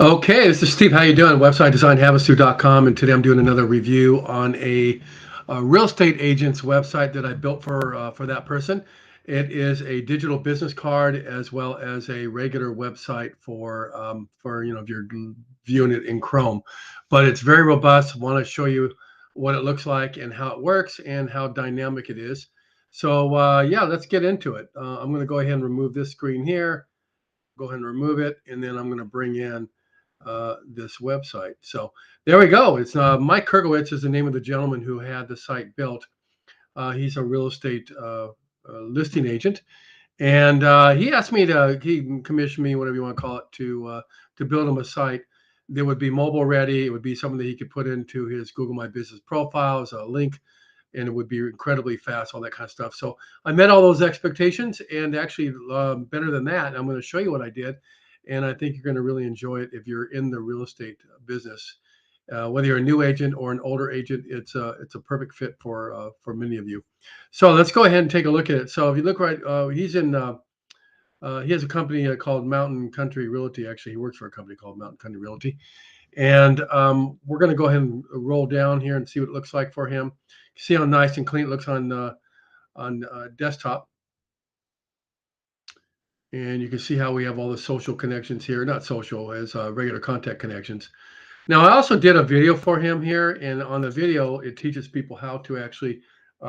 Okay, this is Steve. How you doing? Website design havasu.com, and today I'm doing another review on a real estate agent's website that I built for that person. It is a digital business card as well as a regular website for if you're viewing it in Chrome, but it's very robust. Want to show you what it looks like and how it works and how dynamic it is. So yeah, let's get into it. I'm going to go ahead and remove this screen here. Go ahead and remove it, and then I'm going to bring in this website. So there we go. It's Mike Kirkowitz is the name of the gentleman who had the site built. He's a real estate listing agent, and he asked me he commissioned me, whatever you want to call it, to build him a site that would be mobile ready. It would be something that he could put into his Google My Business profiles, a link, and it would be incredibly fast, all that kind of stuff. So I met all those expectations, and actually better than that. I'm going to show you what I did, and I think you're going to really enjoy it if you're in the real estate business. Whether you're a new agent or an older agent, it's a perfect fit for many of you. So let's go ahead and take a look at it. So if you look right, he has a company called Mountain Country Realty. Actually, he works for a company called Mountain Country Realty, and we're going to go ahead and roll down here and see what it looks like for him. See how nice and clean it looks on desktop, and you can see how we have all the social connections here. Not social, as regular contact connections. Now, I also did a video for him here, and on the video, it teaches people how to actually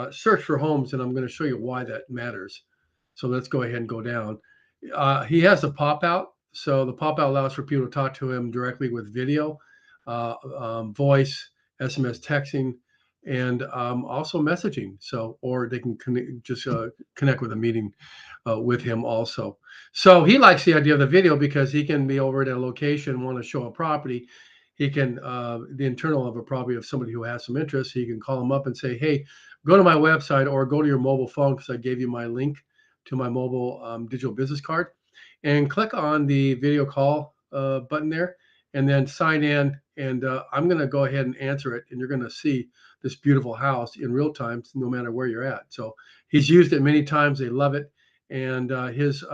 search for homes, and I'm going to show you why that matters. So let's go ahead and go down. He has a pop out. So the pop out allows for people to talk to him directly with video, voice, SMS texting, and also messaging. So, or they can just connect with a meeting with him also. So he likes the idea of the video because he can be over at a location, want to show a property. He can, the internal of a property of somebody who has some interest, he can call them up and say, hey, go to my website or go to your mobile phone because I gave you my link to my mobile digital business card, and click on the video call button there, and then sign in. And I'm going to go ahead and answer it, and you're going to see this beautiful house in real time, no matter where you're at. So he's used it many times. They love it, and his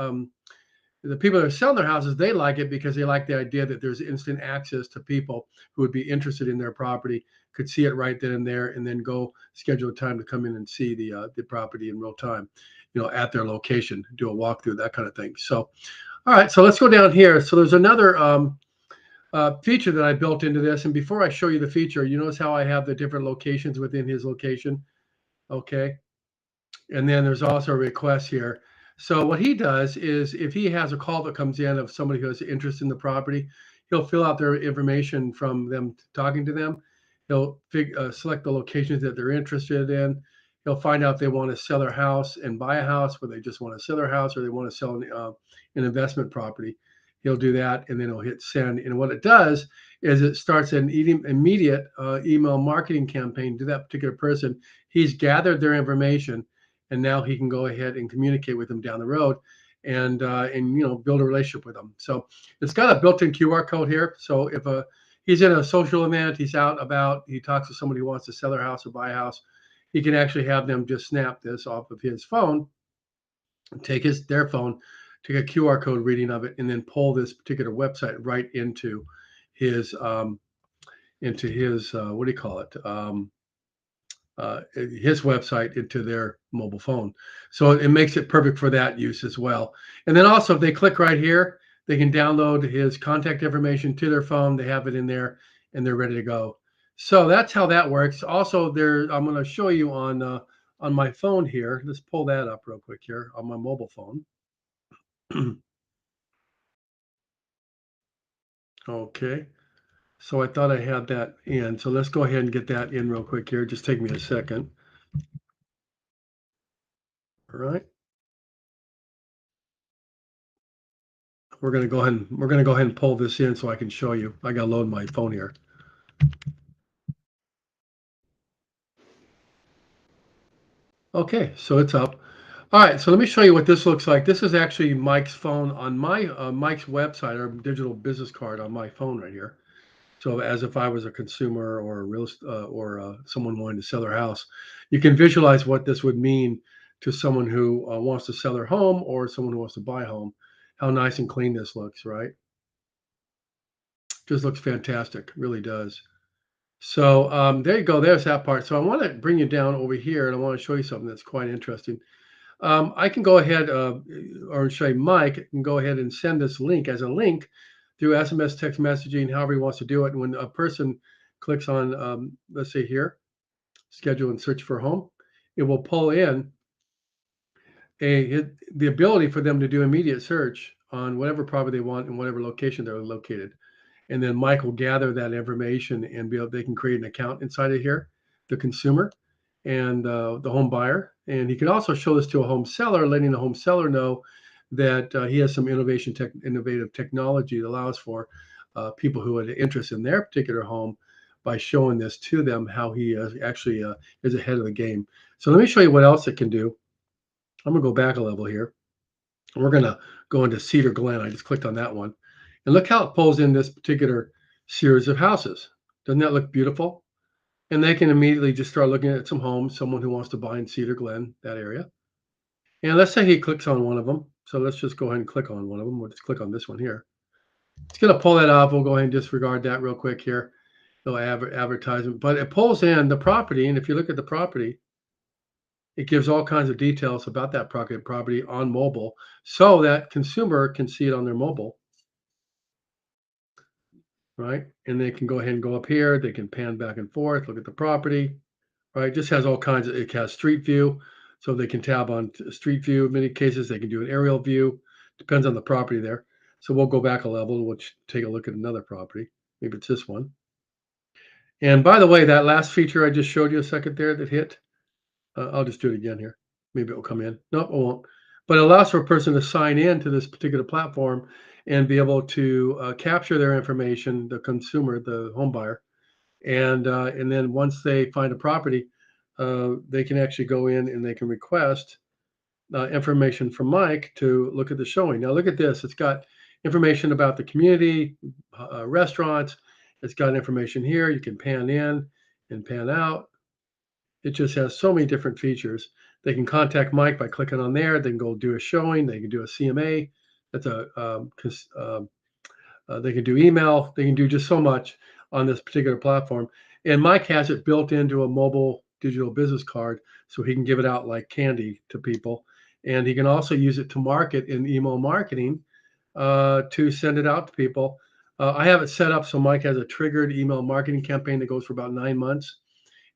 the people that are selling their houses, they like it because they like the idea that there's instant access to people who would be interested in their property, could see it right then and there, and then go schedule a time to come in and see the property in real time, at their location, do a walkthrough, that kind of thing. So, all right, so let's go down here. So there's another feature that I built into this, and before I show you the feature, you notice how I have the different locations within his location, okay? And then there's also a request here. So what he does is if he has a call that comes in of somebody who has interest in the property, he'll fill out their information from them talking to them. He'll select the locations that they're interested in. He'll find out if they want to sell their house and buy a house, whether they just want to sell their house or they want to sell an investment property. He'll do that, and then he'll hit send. And what it does is it starts an immediate email marketing campaign to that particular person. He's gathered their information, and now he can go ahead and communicate with them down the road, and build a relationship with them. So it's got a built-in QR code here. So if he's in a social event, he's out about, he talks to somebody who wants to sell their house or buy a house, he can actually have them just snap this off of his phone, take their phone, take a QR code reading of it, and then pull this particular website right into his what do you call it? His website into their mobile phone. So it makes it perfect for that use as well. And then also, if they click right here, they can download his contact information to their phone. They have it in there, and they're ready to go. So that's how that works. Also, I'm going to show you on my phone here. Let's pull that up real quick here on my mobile phone. Okay. So I thought I had that in. So let's go ahead and get that in real quick here. Just take me a second. All right. We're gonna go ahead and pull this in so I can show you. I gotta load my phone here. Okay, so it's up. All right, so let me show you what this looks like. This is actually Mike's phone on my Mike's website or digital business card on my phone right here. So as if I was a consumer or someone wanting to sell their house, you can visualize what this would mean to someone who wants to sell their home or someone who wants to buy a home. How nice and clean this looks, right? Just looks fantastic, really does. So there you go. There's that part. So I want to bring you down over here, and I want to show you something that's quite interesting. I can go ahead, or show you Mike can go ahead and send this link as a link through SMS text messaging, however he wants to do it. And when a person clicks on, let's say here, schedule and search for home, it will pull in the ability for them to do immediate search on whatever property they want in whatever location they're located. And then Mike will gather that information and be able, they can create an account inside of here, the consumer and the home buyer. And he can also show this to a home seller, letting the home seller know that he has some innovative technology that allows for people who had interest in their particular home by showing this to them, how he actually is ahead of the game. So let me show you what else it can do. I'm gonna go back a level here. We're gonna go into Cedar Glen. I just clicked on that one. And look how it pulls in this particular series of houses. Doesn't that look beautiful? And they can immediately just start looking at some homes, someone who wants to buy in Cedar Glen, that area. And let's say he clicks on one of them. So let's just go ahead and click on one of them. We'll just click on this one here. It's going to pull that off. We'll go ahead and disregard that real quick here. No advertisement, but it pulls in the property. And if you look at the property, it gives all kinds of details about that property on mobile so that consumer can see it on their mobile, right? And they can go ahead and go up here. They can pan back and forth, look at the property, right? Just has all kinds of, it has street view. So they can tab on street view. In many cases, they can do an aerial view. Depends on the property there. So we'll go back a level. We'll take a look at another property. Maybe it's this one. And by the way, that last feature I just showed you a second there that hit, I'll just do it again here. Maybe it'll come in. No, it won't. But it allows for a person to sign in to this particular platform and be able to capture their information, the consumer, the home buyer, and then once they find a property, they can actually go in and they can request information from Mike to look at the showing. Now look at this. It's got information about the community, restaurants. It's got information here. You can pan in and pan out. It just has so many different features. They can contact Mike by clicking on there. They can go do a showing. They can do a CMA. That's they can do email. They can do just so much on this particular platform. And Mike has it built into a mobile digital business card, so he can give it out like candy to people. And he can also use it to market in email marketing to send it out to people. I have it set up so Mike has a triggered email marketing campaign that goes for about 9 months,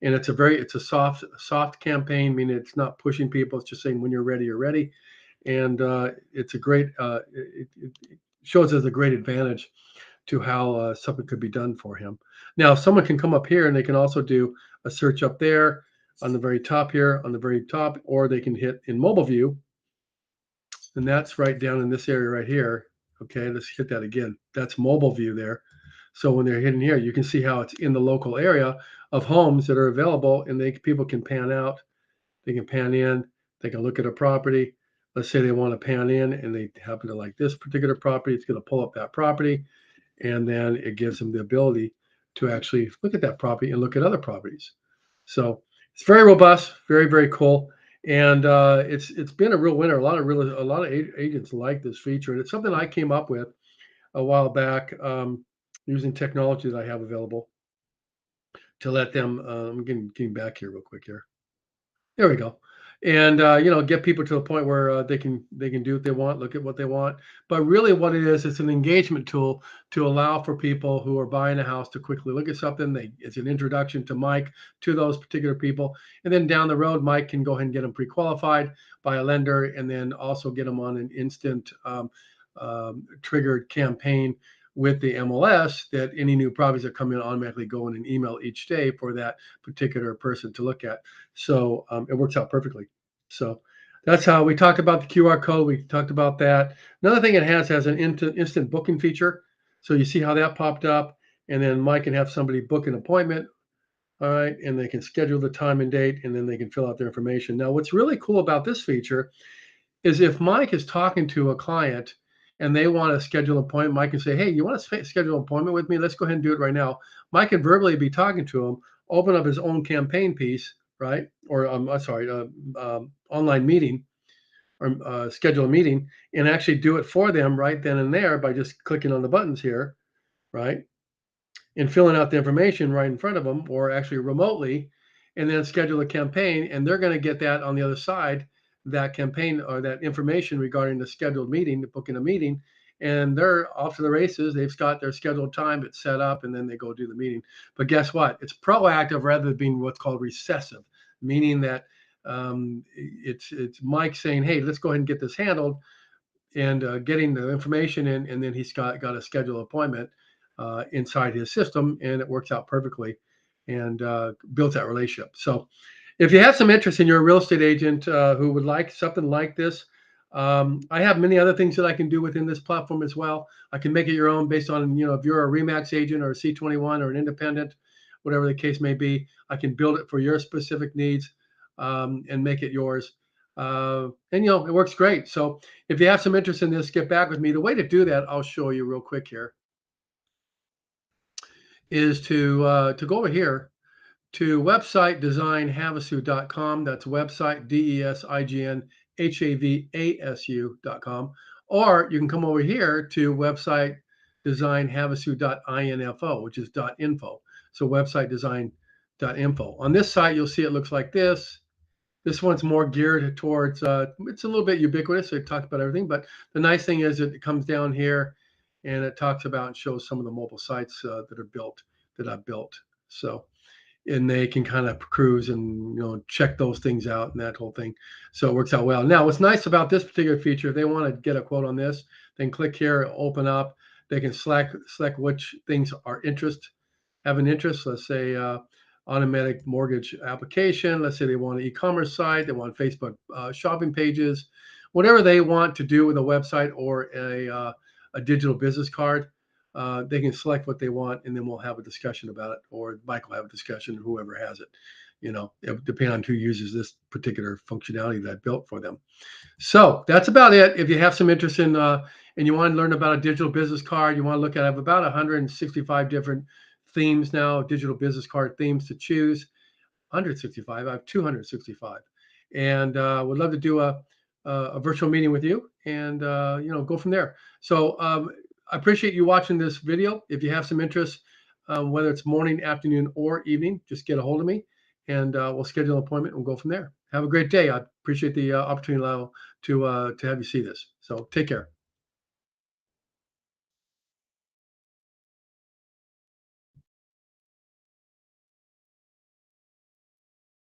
and it's a soft campaign, meaning it's not pushing people. It's just saying when you're ready, you're ready, and it's a great. It shows as a great advantage to how something could be done for him. Now, someone can come up here and they can also do a search up there on the very top here, on the very top, or they can hit in mobile view, and that's right down in this area right here. Okay, let's hit that again. That's mobile view there. So when they're hitting here, you can see how it's in the local area of homes that are available, and people can pan out, they can pan in, they can look at a property. Let's say they want to pan in and they happen to like this particular property. It's going to pull up that property, and then it gives them the ability to actually look at that property and look at other properties. So it's very robust, very very cool, and it's been a real winner. A lot of agents like this feature, and it's something I came up with a while back using technology that I have available to let them. I'm getting back here real quick here. There we go. And get people to the point where they can do what they want, look at what they want. But really, what it is, it's an engagement tool to allow for people who are buying a house to quickly look at something. It's an introduction to Mike to those particular people, and then down the road, Mike can go ahead and get them pre-qualified by a lender, and then also get them on an instant triggered campaign with the MLS that any new properties that come in automatically go in an email each day for that particular person to look at. So it works out perfectly. So that's how we talked about the QR code. We talked about that. Another thing it has an instant booking feature. So you see how that popped up, and then Mike can have somebody book an appointment. All right, and they can schedule the time and date, and then they can fill out their information. Now, what's really cool about this feature is if Mike is talking to a client and they want to schedule an appointment, Mike can say, "Hey, you want to schedule an appointment with me? Let's go ahead and do it right now." Mike can verbally be talking to him, open up his own campaign piece, right? Or online meeting, or schedule a meeting, and actually do it for them right then and there by just clicking on the buttons here, right? and filling out the information right in front of them or actually remotely, and then schedule a campaign. And they're going to get that on the other side, that campaign or that information regarding the scheduled meeting, booking a meeting. And they're off to the races. They've got their scheduled time, it's set up, and then they go do the meeting. But guess what? It's proactive rather than being what's called recessive, meaning that it's Mike saying, "Hey, let's go ahead and get this handled," and getting the information in, and then he's got a scheduled appointment inside his system, and it works out perfectly, and builds that relationship. So, if you have some interest and you're a real estate agent who would like something like this, I have many other things that I can do within this platform as well. I can make it your own based on, if you're a Remax agent or a C21 or an independent, whatever the case may be, I can build it for your specific needs and make it yours. And it works great. So if you have some interest in this, get back with me. The way to do that, I'll show you real quick here, is to go over here to website designhavasu.com. That's website designhavasu.com. Or you can come over here to website designhavasu.info, which is .info. So website design.info. On this site, you'll see it looks like this. This one's more geared towards, it's a little bit ubiquitous. So it talks about everything. But the nice thing is it comes down here and it talks about and shows some of the mobile sites that are built, that I've built. So, and they can kind of cruise and check those things out and that whole thing. So it works out well. Now, what's nice about this particular feature, if they want to get a quote on this, then click here, open up. They can select which things are have an interest. Let's say automatic mortgage application. Let's say they want an e-commerce site. They want Facebook shopping pages, whatever they want to do with a website or a digital business card. They can select what they want, and then we'll have a discussion about it, or Mike will have a discussion, whoever has it, depending on who uses this particular functionality that I built for them. So that's about it. If you have some interest in, and you want to learn about a digital business card, you want to look at, I have about 165 different themes now, digital business card themes to choose. 165, I have 265, and would love to do a virtual meeting with you, and go from there. So I appreciate you watching this video. If you have some interest, whether it's morning, afternoon, or evening, just get a hold of me, and we'll schedule an appointment and we'll go from there. Have a great day. I appreciate the opportunity to have you see this. So take care.